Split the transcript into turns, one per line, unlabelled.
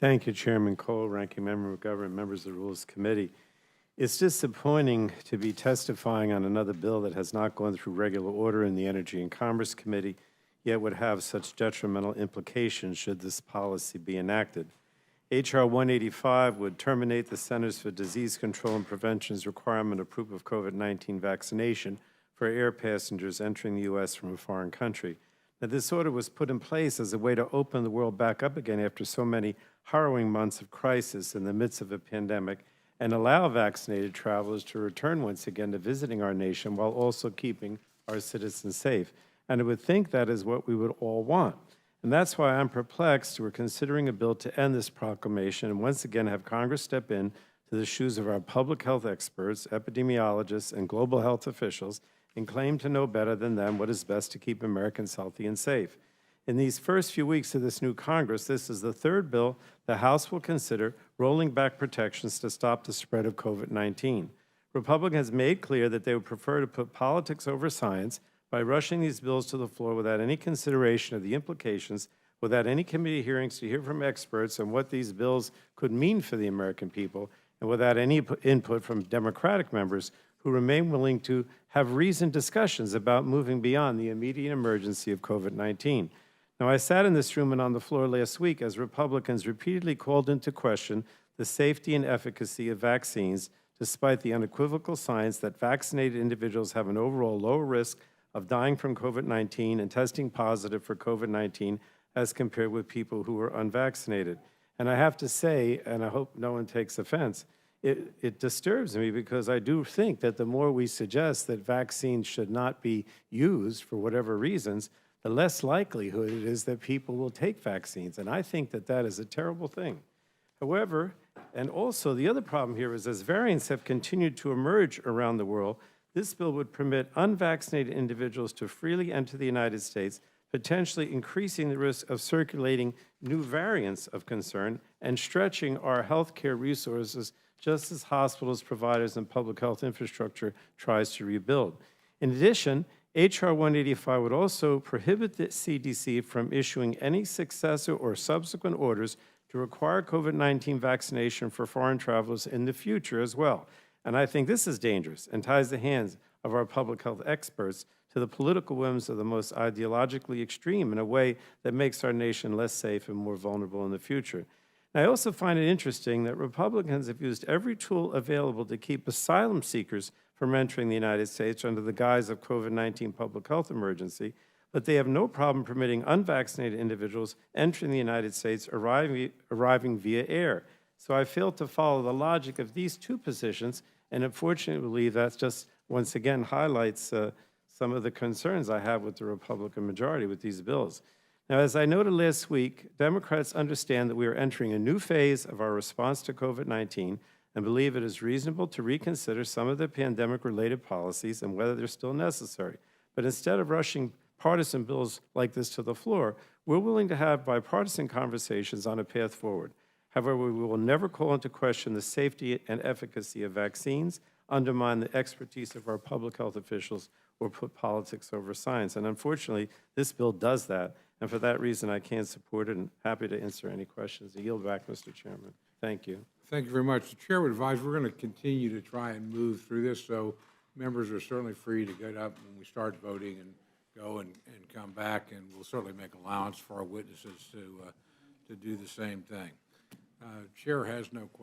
Thank you, Chairman Cole, Ranking Member of Government, members of the Rules Committee. It's disappointing to be testifying on another bill that has not gone through regular order in the Energy and Commerce Committee, yet would have such detrimental implications should this policy be enacted. H.R. 185 would terminate the Centers for Disease Control and Prevention's requirement of proof of COVID-19 vaccination for air passengers entering the U.S. from a foreign country. Now, this order was put in place as a way to open the world back up again after so many harrowing months of crisis in the midst of a pandemic, and allow vaccinated travelers to return once again to visiting our nation while also keeping our citizens safe. And I would think that is what we would all want. And that's why I'm perplexed. We're considering a bill to end this proclamation and once again have Congress step in to the shoes of our public health experts, epidemiologists, and global health officials and claim to know better than them what is best to keep Americans healthy and safe. In these first few weeks of this new Congress, this is the third bill the House will consider rolling back protections to stop the spread of COVID-19. Republicans made clear that they would prefer to put politics over science by rushing these bills to the floor without any consideration of the implications, without any committee hearings to hear from experts on what these bills could mean for the American people, and without any input from Democratic members who remain willing to have reasoned discussions about moving beyond the immediate emergency of COVID-19. Now, I sat in this room and on the floor last week as Republicans repeatedly called into question the safety and efficacy of vaccines, despite the unequivocal science that vaccinated individuals have an overall lower risk of dying from COVID-19 and testing positive for COVID-19 as compared with people who are unvaccinated. And I have to say, and I hope no one takes offense, it disturbs me because I do think that the more we suggest that vaccines should not be used for whatever reasons, the less likelihood it is that people will take vaccines. And I think that that is a terrible thing. However, and also the other problem here is as variants have continued to emerge around the world, this bill would permit unvaccinated individuals to freely enter the United States, potentially increasing the risk of circulating new variants of concern and stretching our healthcare resources just as hospitals, providers, and public health infrastructure tries to rebuild. In addition, H.R. 185 would also prohibit the CDC from issuing any successor or subsequent orders to require COVID-19 vaccination for foreign travelers in the future as well. And I think this is dangerous and ties the hands of our public health experts to the political whims of the most ideologically extreme in a way that makes our nation less safe and more vulnerable in the future. And I also find it interesting that Republicans have used every tool available to keep asylum seekers from entering the United States under the guise of COVID-19 public health emergency, but they have no problem permitting unvaccinated individuals entering the United States arriving via air. So I fail to follow the logic of these two positions, and unfortunately believe that just once again highlights some of the concerns I have with the Republican majority with these bills. Now, as I noted last week, Democrats understand that we are entering a new phase of our response to COVID-19 and believe it is reasonable to reconsider some of the pandemic-related policies and whether they're still necessary. But instead of rushing partisan bills like this to the floor, we're willing to have bipartisan conversations on a path forward. However, we will never call into question the safety and efficacy of vaccines, undermine the expertise of our public health officials, or put politics over science. And unfortunately, this bill does that. And for that reason, I can't support it and happy to answer any questions. I yield back, Mr. Chairman. Thank you.
Thank you very much. The Chair would advise we're going to continue to try and move through this, so members are certainly free to get up when we start voting and go and come back, and we'll certainly make allowance for our witnesses to do the same thing. Chair has no questions.